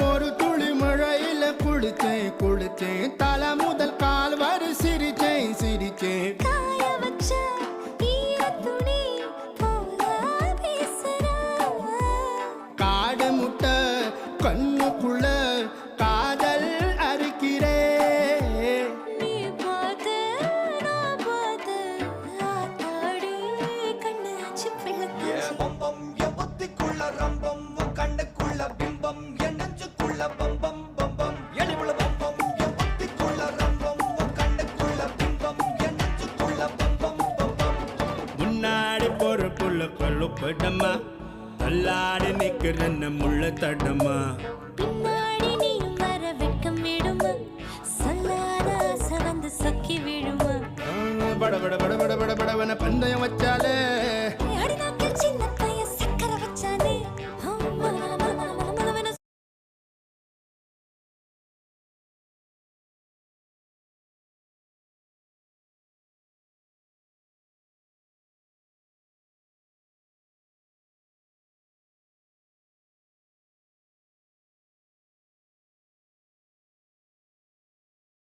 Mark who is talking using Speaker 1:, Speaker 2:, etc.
Speaker 1: ஒரு துளி மழையில குளிச்சேன் குளிச்சேன் தலை முதல் கால் வரை சிரிச்சேன் சிரிச்சேன்
Speaker 2: காய வச்ச ஈரத்துணி போல பேசுற
Speaker 1: காடு முட்டை கண்ணுக்குள்ள காதல் அறுக்கிறே
Speaker 2: நீ பார்த்து நான் பார்த்து ஆத்தாடி கண்ணு ஆச்சு பிள்ளக்காச்சு
Speaker 3: பம்பம் என் புத்திக்குள்ள ரம்பம் உன் கண்ணுக்குள்ள பிம்பம் என் நெஞ்சுக்குள்ள பம்பம் பம்பம் எலிவுள்ள பம்பம் என் புத்திக்குள்ள ரம்பம் உன் கண்ணுக்குள்ள பிம்பம் என் நெஞ்சுக்குள்ள பம்பம் பம்பம்
Speaker 1: முன்னாடி போற புள்ள கல்லுப்படமா தள்ளாடி நிக்கிறன்னு முள்ள தடமா
Speaker 2: பின்னாடி நீயும் வர வெட்கம் விடுமா சொல்லாத ஆசை வந்து சொக்கி விடுமா
Speaker 1: பட பட பட பட பட படவன பந்தயம் வச்சாலே